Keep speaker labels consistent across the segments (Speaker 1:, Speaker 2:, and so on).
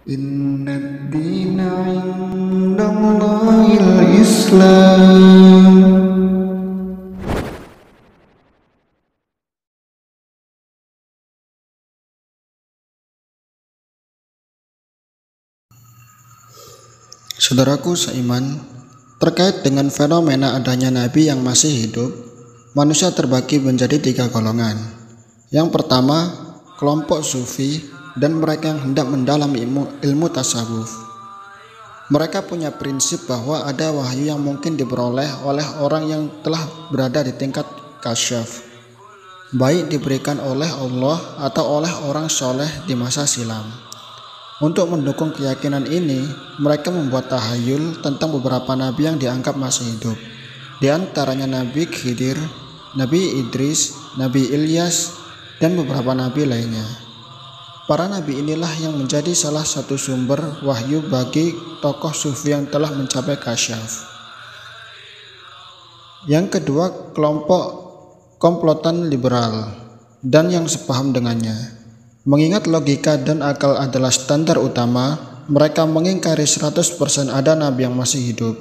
Speaker 1: Inna dina indallahil Islam. Saudaraku seiman, terkait dengan fenomena adanya nabi yang masih hidup, manusia terbagi menjadi 3 golongan. Yang pertama, kelompok sufi dan mereka yang hendak mendalami ilmu tasawuf. Mereka punya prinsip bahwa ada wahyu yang mungkin diperoleh oleh orang yang telah berada di tingkat kasyaf, baik diberikan oleh Allah atau oleh orang soleh di masa silam. Untuk mendukung keyakinan ini, mereka membuat tahayul tentang beberapa nabi yang dianggap masih hidup. Di antaranya Nabi Khidir, Nabi Idris, Nabi Ilyas, dan beberapa nabi lainnya. Para nabi inilah yang menjadi salah satu sumber wahyu bagi tokoh sufi yang telah mencapai kasyaf. Yang kedua, kelompok komplotan liberal dan yang sepaham dengannya. Mengingat logika dan akal adalah standar utama, mereka mengingkari 100% ada nabi yang masih hidup.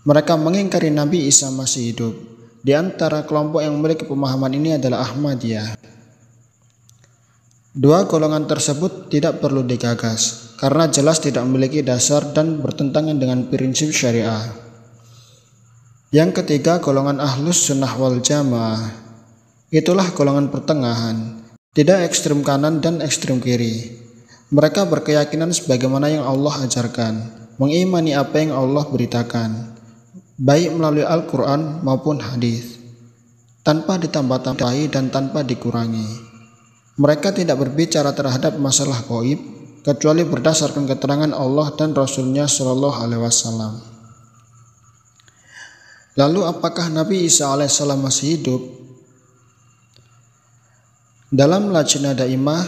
Speaker 1: Mereka mengingkari Nabi Isa masih hidup. Di antara kelompok yang memiliki pemahaman ini adalah Ahmadiyah. Dua golongan tersebut tidak perlu digagas, karena jelas tidak memiliki dasar dan bertentangan dengan prinsip syariah. Yang ketiga, golongan Ahlus Sunnah wal Jamaah. Itulah golongan pertengahan, tidak ekstrem kanan dan ekstrem kiri. Mereka berkeyakinan sebagaimana yang Allah ajarkan, mengimani apa yang Allah beritakan, baik melalui Al-Quran maupun hadis, tanpa ditambah-tambahi dan tanpa dikurangi. Mereka tidak berbicara terhadap masalah gaib, kecuali berdasarkan keterangan Allah dan Rasulnya Shallallahu Alaihi Wasallam. Lalu apakah Nabi Isa alaihissalam masih hidup? Dalam Lajnah Daimah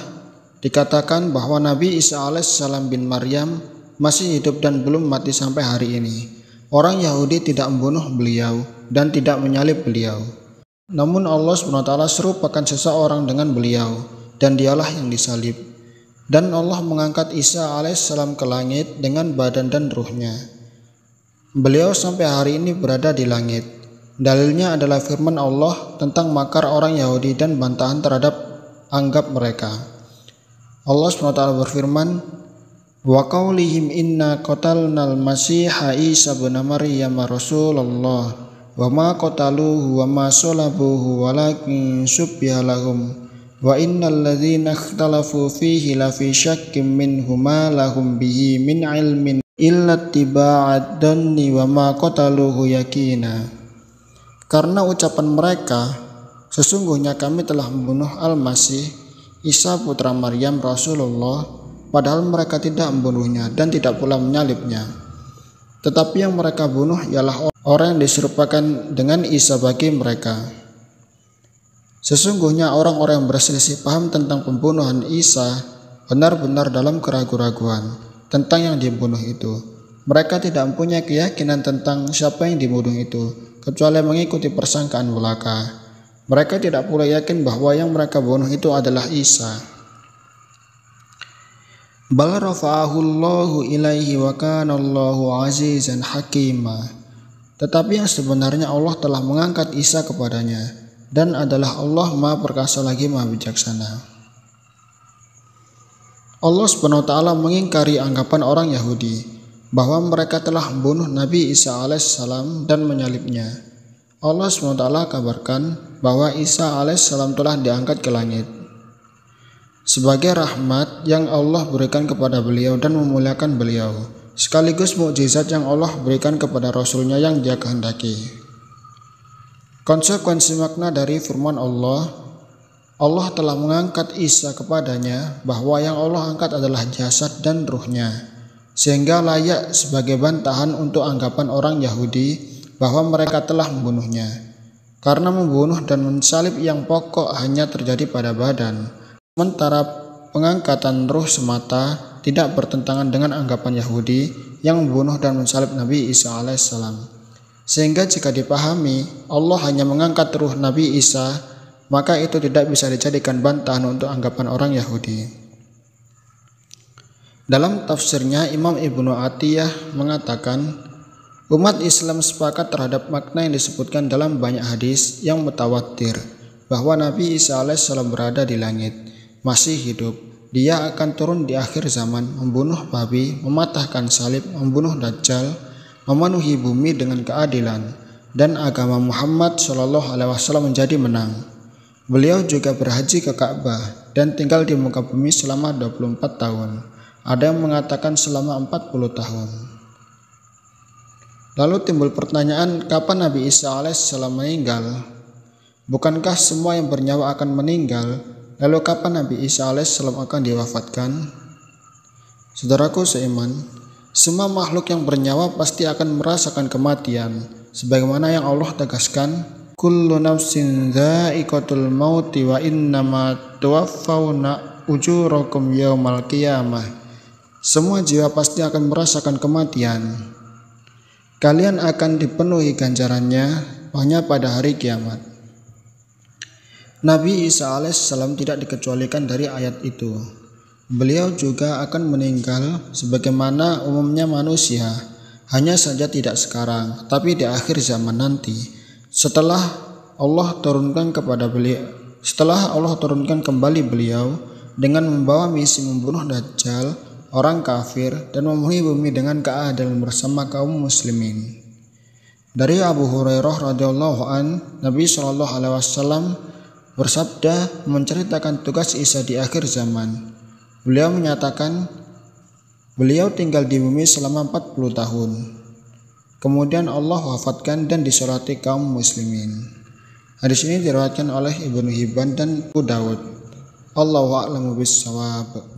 Speaker 1: dikatakan bahwa Nabi Isa alaihissalam bin Maryam masih hidup dan belum mati sampai hari ini. Orang Yahudi tidak membunuh beliau dan tidak menyalib beliau. Namun Allah SWT serupakan seseorang dengan beliau dan dialah yang disalib. Dan Allah mengangkat Isa alaihissalam ke langit dengan badan dan ruhnya. Beliau sampai hari ini berada di langit. Dalilnya adalah firman Allah tentang makar orang Yahudi dan bantahan terhadap anggap mereka. Allah SWT berfirman, wa qaulihim inna qatalnal masiha Isa bin Maryam Rasulullah wa ma qataluhu wa ma salabuhu walakin subbiha lahum wa innal ladzina ikhtalafu fihi lafi syakkim minhu ma lahum bihi min ilmin illa tiba'ad danni wa ma qataluhu yakina. Karena ucapan mereka, sesungguhnya kami telah membunuh Al-Masih Isa putra Maryam Rasulullah, padahal mereka tidak membunuhnya dan tidak pula menyalibnya. Tetapi yang mereka bunuh ialah orang yang diserupakan dengan Isa bagi mereka. Sesungguhnya orang-orang yang berselisih paham tentang pembunuhan Isa benar-benar dalam keraguan-raguan tentang yang dibunuh itu. Mereka tidak mempunyai keyakinan tentang siapa yang dibunuh itu, kecuali mengikuti persangkaan belaka. Mereka tidak pula yakin bahwa yang mereka bunuh itu adalah Isa. Bal rafa'ahu Allahu ilaihi wa kana Allahu azizan hakima. Tetapi yang sebenarnya Allah telah mengangkat Isa kepadanya, dan adalah Allah Maha Perkasa lagi Maha Bijaksana. Allah SWT mengingkari anggapan orang Yahudi bahwa mereka telah membunuh Nabi Isa alaihissalam dan menyalibnya. Allah SWT kabarkan bahwa Isa alaihissalam telah diangkat ke langit sebagai rahmat yang Allah berikan kepada beliau dan memuliakan beliau, sekaligus mukjizat yang Allah berikan kepada Rasulnya yang Dia kehendaki. Konsekuensi makna dari firman Allah, Allah telah mengangkat Isa kepadanya bahwa yang Allah angkat adalah jasad dan ruhnya, sehingga layak sebagai bantahan untuk anggapan orang Yahudi bahwa mereka telah membunuhnya. Karena membunuh dan mensalib yang pokok hanya terjadi pada badan, sementara pengangkatan ruh semata tidak bertentangan dengan anggapan Yahudi yang membunuh dan mensalib Nabi Isa alaihissalam. Sehingga jika dipahami Allah hanya mengangkat ruh Nabi Isa, maka itu tidak bisa dijadikan bantahan untuk anggapan orang Yahudi. Dalam tafsirnya, Imam Ibnu Atiyah mengatakan, umat Islam sepakat terhadap makna yang disebutkan dalam banyak hadis yang mutawatir, bahwa Nabi Isa alaihissalam berada di langit, masih hidup. Dia akan turun di akhir zaman, membunuh babi, mematahkan salib, membunuh Dajjal, memenuhi bumi dengan keadilan, dan agama Muhammad SAW menjadi menang. Beliau juga berhaji ke Ka'bah dan tinggal di muka bumi selama 24 tahun. Ada yang mengatakan selama 40 tahun. Lalu timbul pertanyaan, kapan Nabi Isa alaihissalam meninggal? Bukankah semua yang bernyawa akan meninggal? Lalu kapan Nabi Isa alaihissalam akan diwafatkan? Saudaraku seiman, semua makhluk yang bernyawa pasti akan merasakan kematian, sebagaimana yang Allah tegaskan, kullu nafsin dha'iqatul mauti wa innama tuwaffawna ujurakum yaumal qiyamah. Semua jiwa pasti akan merasakan kematian. Kalian akan dipenuhi ganjarannya hanya pada hari kiamat. Nabi Isa alaihissalam tidak dikecualikan dari ayat itu. Beliau juga akan meninggal sebagaimana umumnya manusia, hanya saja tidak sekarang, tapi di akhir zaman nanti. Setelah Allah turunkan kembali beliau dengan membawa misi membunuh Dajjal, orang kafir, dan memenuhi bumi dengan keadilan bersama kaum muslimin. Dari Abu Hurairah radhiyallahu an, Nabi SAW bersabda menceritakan tugas Isa di akhir zaman. Beliau menyatakan, beliau tinggal di bumi selama 40 tahun. Kemudian Allah wafatkan dan disolati kaum muslimin. Hadis ini diriwayatkan oleh Ibnu Hibban dan Abu Dawud. Allahu a'lamu bis-shawab.